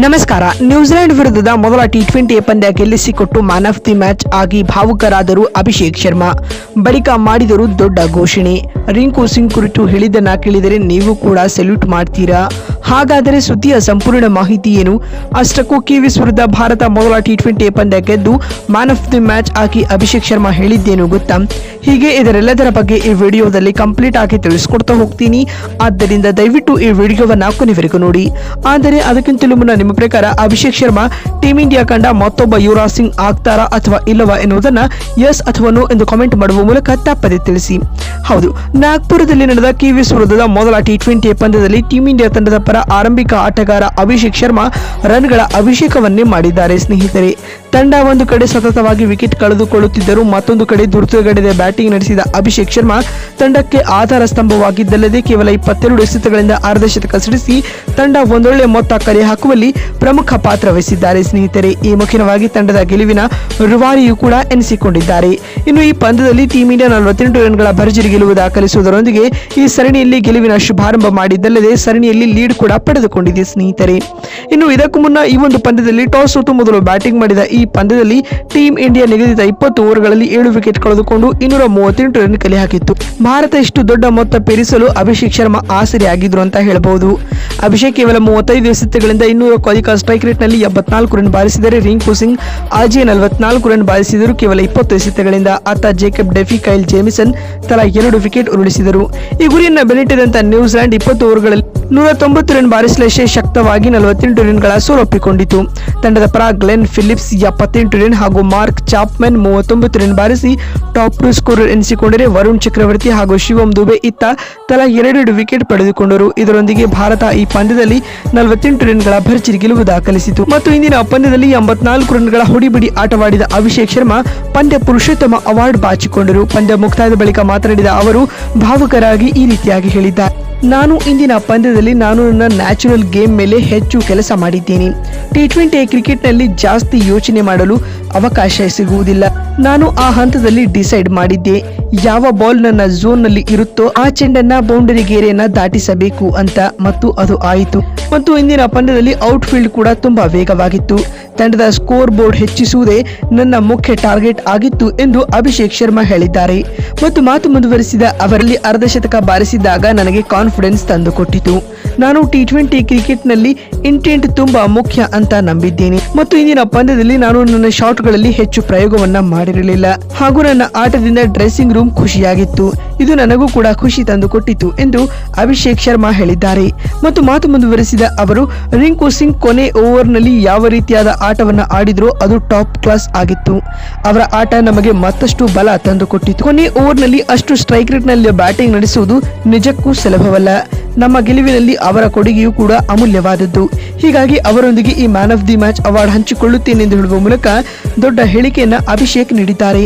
ನಮಸ್ಕಾರ. ನ್ಯೂಜಿಲೆಂಡ್ ವಿರುದ್ಧದ ಮೊದಲ ಟಿ20 ಪಂದ್ಯ ಗೆಲ್ಲಿಸಿಕೊಟ್ಟು ಮ್ಯಾನ್ ಆಫ್ ದಿ ಮ್ಯಾಚ್ ಆಗಿ ಭಾವುಕರಾದರು ಅಭಿಷೇಕ್ ಶರ್ಮಾ. ಬಳಿಕ ಮಾಡಿದರು ದೊಡ್ಡ ಘೋಷಣೆ. ರಿಂಕು ಸಿಂಗ್ ಕುರಿತು ಹೇಳಿದ್ದನ್ನ ಕೇಳಿದರೆ ನೀವು ಕೂಡ ಸೆಲ್ಯೂಟ್ ಮಾಡ್ತೀರಾ? ಹಾಗಾದರೆ ಸುದ್ದಿಯ ಸಂಪೂರ್ಣ ಮಾಹಿತಿ ಏನು? ಅಷ್ಟಕ್ಕೂ ಕಿವೀಸ್ ವಿರುದ್ಧ ಭಾರತ ಮೊದಲ ಟಿ20 ಪಂದ್ಯ ಗೆದ್ದು ಮ್ಯಾನ್ ಆಫ್ ದಿ ಮ್ಯಾಚ್ ಆಗಿ ಅಭಿಷೇಕ್ ಶರ್ಮಾ ಹೇಳಿದ್ದೇನು ಗೊತ್ತಾ? ಹೀಗೆ ಇದರೆಲ್ಲದರ ಬಗ್ಗೆ ಈ ವಿಡಿಯೋದಲ್ಲಿ ಕಂಪ್ಲೀಟ್ ಆಗಿ ತಿಳಿಸ್ಕೊಡ್ತಾ ಹೋಗ್ತೀನಿ. ಆದ್ದರಿಂದ ದಯವಿಟ್ಟು ಈ ವಿಡಿಯೋವನ್ನ ಕೊನೆವರೆಗೂ ನೋಡಿ. ಆದರೆ ಅದಕ್ಕಿಂತಲೂ ಮುನ್ನ ನಿಮ್ಮ ಪ್ರಕಾರ ಅಭಿಷೇಕ್ ಶರ್ಮಾ ಟೀಮ್ ಇಂಡಿಯಾ ಕಂಡ ಮತ್ತೊಬ್ಬ ಯುವರಾಜ್ ಸಿಂಗ್ ಆಗ್ತಾರಾ ಅಥವಾ ಇಲ್ಲವಾ ಎನ್ನುವುದನ್ನ ಎಸ್ ಅಥವಾ ನೋ ಎಂದು ಕಾಮೆಂಟ್ ಮಾಡುವ ಮೂಲಕ ತಪ್ಪದೆ ತಿಳಿಸಿ. ಹೌದು, ನಾಗ್ಪುರದಲ್ಲಿ ನಡೆದ ಕಿವೀಸ್ ವಿರುದ್ಧದ ಮೊದಲ ಟಿ20 ಪಂದ್ಯದಲ್ಲಿ ಟೀಮ್ ಇಂಡಿಯಾ ತಂಡದ ಪರ ಆರಂಭಿಕ ಆಟಗಾರ ಅಭಿಷೇಕ್ ಶರ್ಮಾ ರನ್ಗಳ ಅಭಿಷೇಕವನ್ನೇ ಮಾಡಿದ್ದಾರೆ. ಸ್ನೇಹಿತರೆ, ತಂಡ ಒಂದು ಕಡೆ ಸತತವಾಗಿ ವಿಕೆಟ್ ಕಳೆದುಕೊಳ್ಳುತ್ತಿದ್ದರೂ ಮತ್ತೊಂದು ಕಡೆ ದುರ್ಗಡೆದ ಬ್ಯಾಟಿಂಗ್ ನಡೆಸಿದ ಅಭಿಷೇಕ್ ಶರ್ಮಾ ತಂಡಕ್ಕೆ ಆಧಾರ ಸ್ತಂಭವಾಗಿದ್ದಲ್ಲದೆ ಕೇವಲ 22 ಎಸೆತಗಳಿಂದ ಅರ್ಧಶತಕ ಸಿಡಿಸಿ ತಂಡ ಒಂದೊಳ್ಳೆ ಮೊತ್ತ ಕಲೆ ಹಾಕುವಲ್ಲಿ ಪ್ರಮುಖ ಪಾತ್ರ ವಹಿಸಿದ್ದಾರೆ. ಸ್ನೇಹಿತರೆ, ಈ ಮುಖ್ಯವಾಗಿ ತಂಡದ ಗೆಲುವಿನ ರೂವಾರಿಯೂ ಕೂಡ ಎನಿಸಿಕೊಂಡಿದ್ದಾರೆ. ಇನ್ನು ಈ ಪಂದ್ಯದಲ್ಲಿ ಟೀಮ್ ಇಂಡಿಯಾ 48 ರನ್ಗಳ ಭರ್ಜರಿ ಗೆಲುವು ದಾಖಲಿಸುವುದರೊಂದಿಗೆ ಈ ಸರಣಿಯಲ್ಲಿ ಗೆಲುವಿನ ಶುಭಾರಂಭ ಮಾಡಿದ್ದಲ್ಲದೆ ಸರಣಿಯಲ್ಲಿ ಲೀಡ್ ಕೂಡ ಪಡೆದುಕೊಂಡಿದೆ. ಸ್ನೇಹಿತರೆ, ಇನ್ನು ಇದಕ್ಕೂ ಮುನ್ನ ಈ ಒಂದು ಪಂದ್ಯದಲ್ಲಿ ಟಾಸ್ ಸೋತು ಮೊದಲು ಬ್ಯಾಟಿಂಗ್ ಮಾಡಿದ ಈ ಪಂದ್ಯದಲ್ಲಿ ಟೀಮ್ ಇಂಡಿಯಾ ನಿಗದಿತ 20 ಓವರ್ಗಳಲ್ಲಿ 7 ವಿಕೆಟ್ ಕಳೆದುಕೊಂಡು 238 ರನ್ ಕಲೆ ಹಾಕಿತ್ತು. ಭಾರತ ಇಷ್ಟು ದೊಡ್ಡ ಮೊತ್ತ ಪೇರಿಸಲು ಅಭಿಷೇಕ್ ಶರ್ಮಾ ಆಸರೆಯಾಗಿದ್ರು ಅಂತ ಹೇಳಬಹುದು. ಅಭಿಷೇಕ್ ಕೇವಲ 35 ಎಸೆತಗಳಿಂದ 200ಕ್ಕೂ ಅಧಿಕ ಸ್ಟ್ರೈಕ್ ರೇಟ್ ನಲ್ಲಿ 74 ರನ್ ಬಾರಿಸಿದರೆ ರಿಂಕು ಸಿಂಗ್ ಆಜೆ 44 ರನ್ ಬಾರಿಸಿದರು ಕೇವಲ 20 ಎಸೆತಗಳಿಂದ. ಅತ್ತ ಜೇಕಬ್ ಡೆಫಿ, ಕೈಲ್ ಜೇಮಿಸನ್ ತಲಾ 2 ವಿಕೆಟ್ ಉರುಳಿಸಿದರು. ಈ ಗುರಿಯನ್ನ ಬೆನ್ನಟ್ಟಿದಂತ ನ್ಯೂಜಿಲೆಂಡ್ 20 ಓವರ್ಗಳಲ್ಲಿ 190 ರನ್ ಬಾರಿಸಲೇ ಶಕ್ತವಾಗಿ 48 ರನ್ಗಳ ಸೋಲೊಪ್ಪಿಕೊಂಡಿತು. ತಂಡದ ಪರ ಗ್ಲೆನ್ ಫಿಲಿಪ್ಸ್ 78 ರನ್ ಹಾಗೂ ಮಾರ್ಕ್ ಚಾಪ್ಮನ್ 39 ರನ್ ಬಾರಿಸಿ ಟಾಪ್ 2 ಸ್ಕೋರರ್ ಎನಿಸಿಕೊಂಡರೆ ವರುಣ್ ಚಕ್ರವರ್ತಿ ಹಾಗೂ ಶಿವಮ್ ದುಬೆ ಇತ್ತ ತಲಾ 2 ವಿಕೆಟ್ ಪಡೆದುಕೊಂಡರು. ಇದರೊಂದಿಗೆ ಭಾರತ ಈ ಪಂದ್ಯದಲ್ಲಿ 48 ರನ್ಗಳ ಭರ್ಜರಿ ಗೆಲುವು ದಾಖಲಿಸಿತು. ಮತ್ತು ಇಂದಿನ ಪಂದ್ಯದಲ್ಲಿ 84 ರನ್ಗಳ ಹೊಡಿಬಿಡಿ ಆಟವಾಡಿದ ಅಭಿಷೇಕ್ ಶರ್ಮಾ ಪಂದ್ಯ ಪುರುಷೋತ್ತಮ ಅವಾರ್ಡ್ ಬಾಚಿಕೊಂಡರು. ಪಂದ್ಯ ಮುಕ್ತಾಯದ ಬಳಿಕ ಮಾತನಾಡಿದ ಅವರು ಭಾವುಕರಾಗಿ ಈ ರೀತಿಯಾಗಿ ಹೇಳಿದ್ದಾರೆ. ನಾನು ಇಂದಿನ ಪಂದ್ಯದಲ್ಲಿ ನನ್ನ ನ್ಯಾಚುರಲ್ ಗೇಮ್ ಮೇಲೆ ಹೆಚ್ಚು ಕೆಲಸ ಮಾಡಿದ್ದೇನೆ. ಟಿ20 ಕ್ರಿಕೆಟ್ನಲ್ಲಿ ಜಾಸ್ತಿ ಯೋಚನೆ ಮಾಡಲು ಅವಕಾಶ ಸಿಗುವುದಿಲ್ಲ. ನಾನು ಆ ಹಂತದಲ್ಲಿ ಡಿಸೈಡ್ ಮಾಡಿದ್ದೆ, ಯಾವ ಬಾಲ್ ನನ್ನ ಝೋನ್ ನಲ್ಲಿ ಇರುತ್ತೋ ಆ ಚೆಂಡನ್ನ ಬೌಂಡರಿ ಗೆರೆಯನ್ನ ದಾಟಿಸಬೇಕು ಅಂತ, ಮತ್ತು ಅದು ಆಯಿತು. ಮತ್ತು ಇಂದಿನ ಪಂದ್ಯದಲ್ಲಿ ಔಟ್ ಫೀಲ್ಡ್ ಕೂಡ ತುಂಬಾ ವೇಗವಾಗಿತ್ತು. ತಂಡದ ಸ್ಕೋರ್ ಬೋರ್ಡ್ ಹೆಚ್ಚಿಸುವುದೇ ನನ್ನ ಮುಖ್ಯ ಟಾರ್ಗೆಟ್ ಆಗಿತ್ತು ಎಂದು ಅಭಿಷೇಕ್ ಶರ್ಮಾ ಹೇಳಿದ್ದಾರೆ. ಮತ್ತು ಮಾತು ಮುಂದುವರಿಸಿದ ಅವರಲ್ಲಿ ಅರ್ಧಶತಕ ಬಾರಿಸಿದಾಗ ನನಗೆ ಕಾನ್ಫಿಡೆನ್ಸ್ ತಂದುಕೊಟ್ಟಿತು. ನಾನು ಟಿ20 ಕ್ರಿಕೆಟ್ ನಲ್ಲಿ ಇಂಟೆಂಟ್ ತುಂಬಾ ಮುಖ್ಯ ಅಂತ ನಂಬಿದ್ದೇನೆ. ಮತ್ತು ಇಂದಿನ ಪಂದ್ಯದಲ್ಲಿ ನಾನು ನನ್ನ ಶಾಟ್ಗಳಲ್ಲಿ ಹೆಚ್ಚು ಪ್ರಯೋಗವನ್ನ ಮಾಡಿರಲಿಲ್ಲ ಹಾಗೂ ನನ್ನ ಆಟದಿಂದ ಡ್ರೆಸ್ಸಿಂಗ್ ರೂಮ್ ಖುಷಿಯಾಗಿತ್ತು. ಇದು ನನಗೂ ಕೂಡ ಖುಷಿ ತಂದುಕೊಟ್ಟಿತು ಎಂದು ಅಭಿಷೇಕ್ ಶರ್ಮಾ ಹೇಳಿದ್ದಾರೆ. ಮತ್ತು ಮಾತು ಮುಂದುವರಿಸಿದ ಅವರು, ರಿಂಕು ಸಿಂಗ್ ಕೊನೆ ಓವರ್ ನಲ್ಲಿ ಯಾವ ರೀತಿಯಾದ ಆಟವನ್ನ ಆಡಿದ್ರೋ ಅದು ಟಾಪ್ ಕ್ಲಾಸ್ ಆಗಿತ್ತು. ಅವರ ಆಟ ನಮಗೆ ಮತ್ತಷ್ಟು ಬಲ ತಂದುಕೊಟ್ಟಿತು. ಕೊನೆ ಓವರ್ ನಲ್ಲಿ ಅಷ್ಟು ಸ್ಟ್ರೈಕ್ ರೇಟ್ ನಲ್ಲಿ ಬ್ಯಾಟಿಂಗ್ ನಡೆಸುವುದು ನಿಜಕ್ಕೂ ಸುಲಭವಲ್ಲ. ನಮ್ಮ ಗೆಲುವಿನಲ್ಲಿ ಅವರ ಕೊಡುಗೆಯೂ ಕೂಡ ಅಮೂಲ್ಯವಾದದ್ದು. ಹೀಗಾಗಿ ಅವರೊಂದಿಗೆ ಈ man of the match award ಹಂಚಿಕೊಳ್ಳುತ್ತೇನೆ ಎಂದು ಹೇಳುವ ಮೂಲಕ ದೊಡ್ಡ ಹೇಳಿಕೆಯನ್ನ ಅಭಿಷೇಕ್ ನೀಡಿದ್ದಾರೆ.